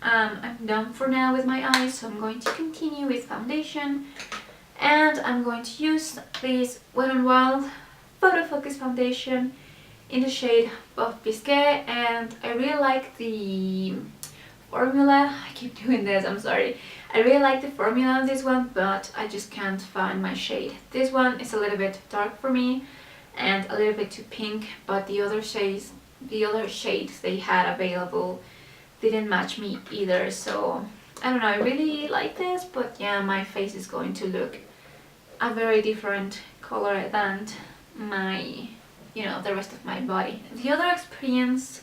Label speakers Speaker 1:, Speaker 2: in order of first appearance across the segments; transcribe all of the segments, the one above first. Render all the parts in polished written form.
Speaker 1: I'm done for now with my eyes, so I'm going to continue with foundation. And I'm going to use this Wet n Wild Photo Focus Foundation in the shade Buff Biscuit. And I really like the formula. I keep doing this, I'm sorry. I really like the formula on this one, but I just can't find my shade. This one is a little bit dark for me and a little bit too pink, but the other shades they had available didn't match me either. So I don't know, I really like this, but yeah, my face is going to look a very different color than my, you know, the rest of my body. The other experience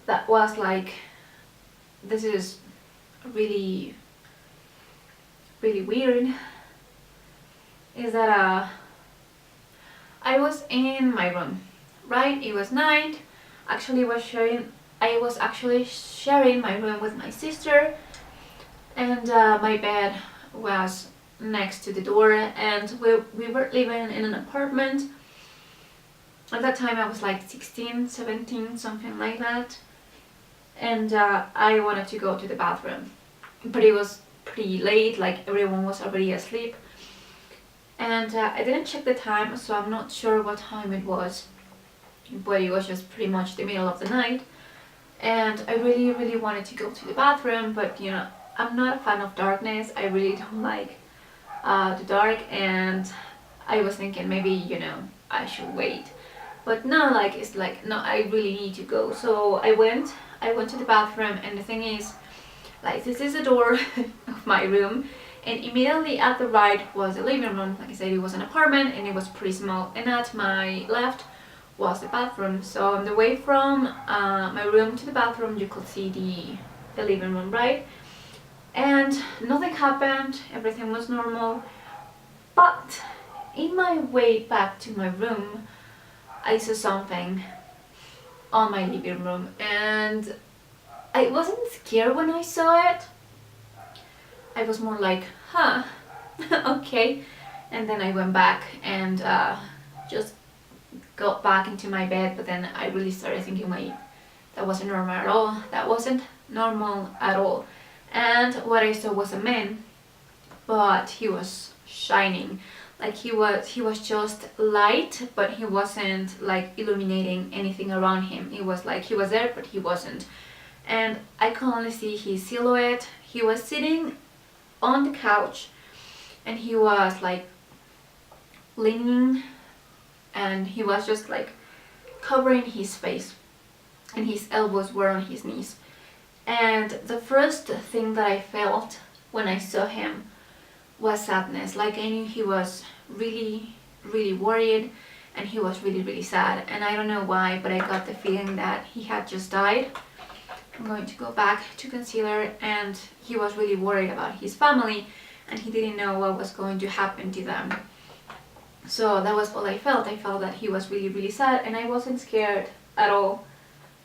Speaker 1: that was like, this is really weird, is that I was in my room, right? It was night. Actually I was actually sharing my room with my sister, and my bed was next to the door, and we were living in an apartment. At that time I was like 16, 17, something like that, and I wanted to go to the bathroom, but it was pretty late, like everyone was already asleep, and I didn't check the time, so I'm not sure what time it was, but it was just pretty much the middle of the night, and I really wanted to go to the bathroom, but you know, I'm not a fan of darkness. I really don't like the dark, and I was thinking maybe, you know, I should wait, but no, like it's like no, I really need to go. So I went to the bathroom, and the thing is, like, this is the door of my room, and immediately at the right was the living room. Like I said, it was an apartment and it was pretty small, and at my left was the bathroom. So on the way from my room to the bathroom, you could see the living room, right? And nothing happened, everything was normal, but in my way back to my room, I saw something on my living room, and I wasn't scared when I saw it. I was more like, huh, okay. And then I went back and just got back into my bed, but then I really started thinking, wait, that wasn't normal at all. That wasn't normal at all. And what I saw was a man, but he was shining. Like he was just light, but he wasn't like illuminating anything around him. It was like he was there, but he wasn't. And I could only see his silhouette. He was sitting on the couch, and he was like leaning, and he was just like covering his face, and his elbows were on his knees. And the first thing that I felt when I saw him was sadness. Like I knew he was really worried, and he was really sad, and I don't know why, but I got the feeling that he had just died. I'm going to go back to concealer, and he was really worried about his family, and he didn't know what was going to happen to them. So that was all I felt. I felt that he was really sad, and I wasn't scared at all,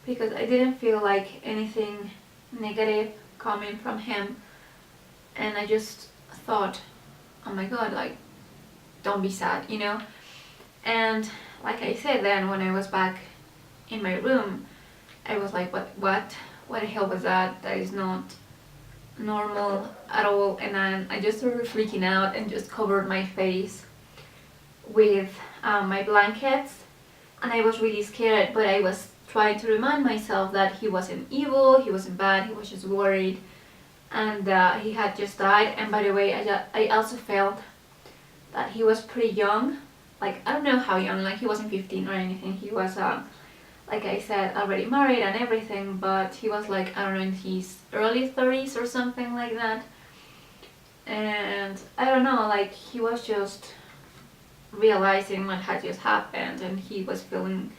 Speaker 1: because I didn't feel like anything negative coming from him, and I just thought, oh my god, like, don't be sad, you know. And like I said, then when I was back in my room, I was like, what the hell was that? That is not normal at all. And then I just started freaking out and just covered my face with my blankets, and I was really scared, but I was trying to remind myself that he wasn't evil, he wasn't bad, he was just worried, and he had just died. And by the way, I also felt that he was pretty young. Like, I don't know how young, like he wasn't 15 or anything. He was like I said, already married and everything, but he was like, I don't know, in his early 30s or something like that. And I don't know, like he was just realizing what had just happened, and he was feeling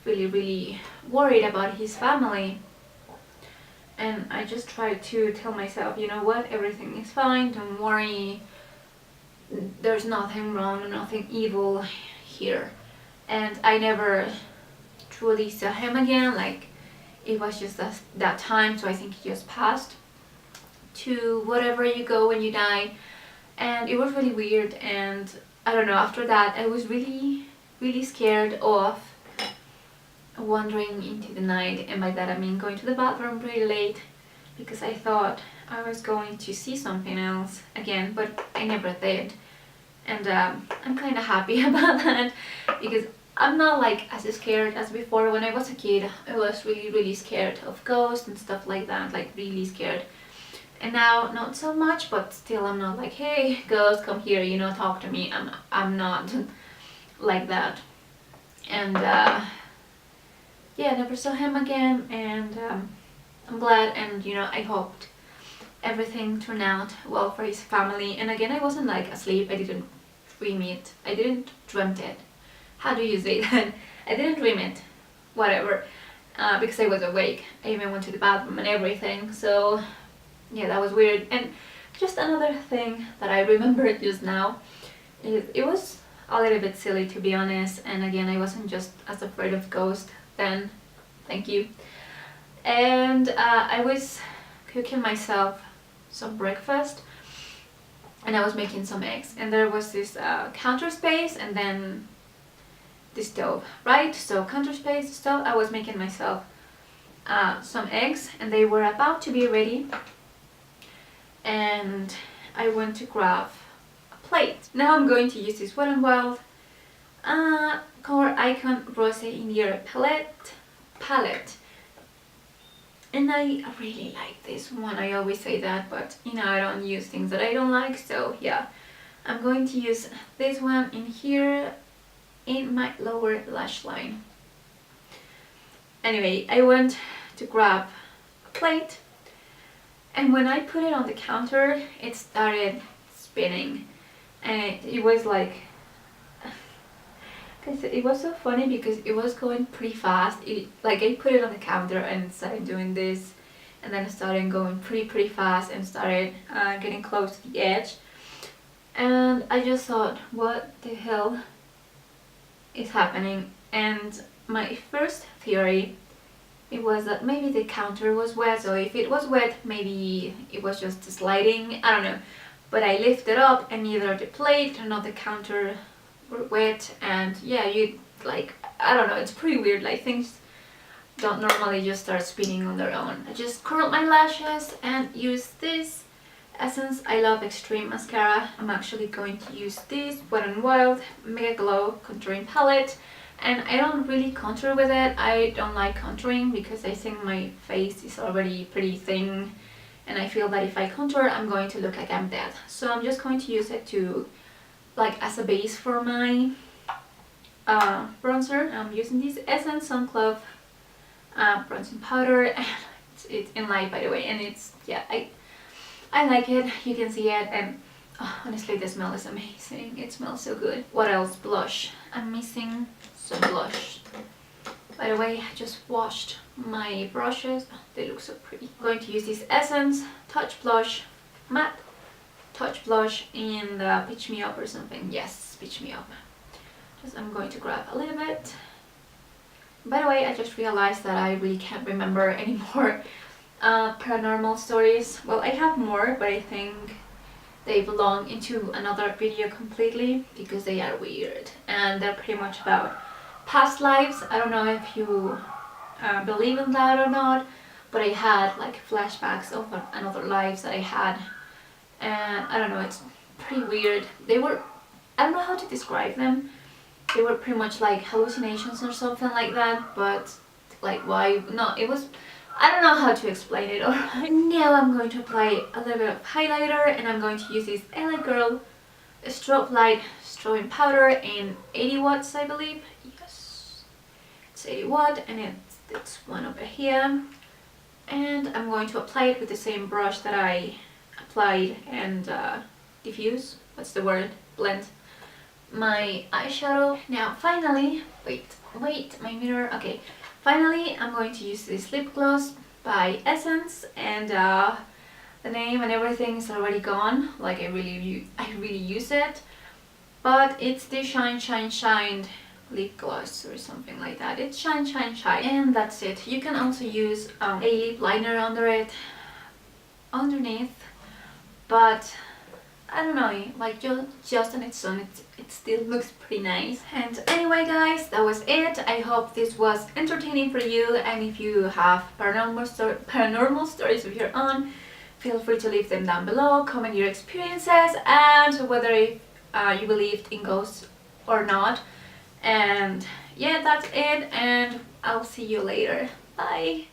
Speaker 1: really worried about his family. And I just tried to tell myself, you know what, everything is fine, don't worry, there's nothing wrong, nothing evil here. And I never truly saw him again. Like, it was just that time, so I think he just passed to whatever you go when you die. And it was really weird, and I don't know, after that I was really scared of wandering into the night, and by that I mean going to the bathroom pretty late because I thought I was going to see something else again, but I never did. And I'm kind of happy about that, because I'm not like as scared as before. When I was a kid, I was really scared of ghosts and stuff like that, like really scared. And now not so much, but still I'm not like, hey ghost, come here, you know, talk to me. I'm not like that. And yeah, I never saw him again, and I'm glad, and you know, I hoped everything turned out well for his family. And again, I wasn't like asleep, I didn't dream it, I didn't dreamt it. How do you say that? I didn't dream it, whatever, because I was awake. I even went to the bathroom and everything, so yeah, that was weird. And just another thing that I remembered just now, it was a little bit silly, to be honest, and again, I wasn't just as afraid of ghosts then, thank you. And I was cooking myself some breakfast, and I was making some eggs, and there was this counter space and then the stove, right? So counter space, stove, I was making myself some eggs, and they were about to be ready, and I went to grab a plate. Now I'm going to use this Wet n Wild color icon rose in your palette. And I really like this one. I always say that, but you know, I don't use things that I don't like, so yeah. I'm going to use this one in here in my lower lash line. Anyway, I went to grab a plate, and when I put it on the counter, it started spinning, and it was like, it was so funny because it was going pretty fast. Like I put it on the counter and started doing this, and then it started going pretty fast and started getting close to the edge. And I just thought, what the hell is happening? And my first theory, it was that maybe the counter was wet. So if it was wet, maybe it was just sliding, I don't know. But I lifted up, and neither the plate nor the counter were wet, and yeah, you like, I don't know, it's pretty weird, like things don't normally just start spinning on their own. I just curled my lashes and used this Essence I Love Extreme Mascara. I'm actually going to use this Wet n Wild Mega Glow Contouring Palette, and I don't really contour with it. I don't like contouring because I think my face is already pretty thin, and I feel that if I contour, I'm going to look like I'm dead. So I'm just going to use it to, like, as a base for my bronzer. I'm using this Essence Sun Club bronzing powder, and it's in light, by the way, and it's, yeah, I like it. You can see it, and honestly, the smell is amazing. It smells so good. What else? Blush. I'm missing some blush. By the way, I just washed my brushes. Oh, they look so pretty. I'm going to use this Essence Touch Blush Matte Touch Blush in the Pitch Me Up or something. Yes, Pitch Me Up. I'm going to grab a little bit. By the way, I just realized that I really can't remember any more paranormal stories. Well, I have more, but I think they belong into another video completely because they are weird, and they're pretty much about past lives. I don't know if you believe in that or not, but I had like flashbacks of another lives that I had, and I don't know, it's pretty weird. They were, I don't know how to describe them. They were pretty much like hallucinations or something like that, but like why? No, it was, I don't know how to explain it. Alright, now I'm going to apply a little bit of highlighter, and I'm going to use this LA Girl Strobe Light Strobing Powder in 80 watts, I believe. Yes, it's 80 watt, and it's one over here. And I'm going to apply it with the same brush that I applied and diffuse, what's the word, blend my eyeshadow. Now finally, wait, my mirror, okay. Finally, I'm going to use this lip gloss by Essence, and the name and everything is already gone. Like I really use it, but it's the Shine lip gloss or something like that. It's Shine, and that's it. You can also use a lip liner under it, underneath, but I don't know, like just on its own, it still looks pretty nice. And anyway guys, that was it. I hope this was entertaining for you, and if you have paranormal stories of your own, feel free to leave them down below, comment your experiences and whether you believed in ghosts or not. And yeah, that's it, and I'll see you later. Bye!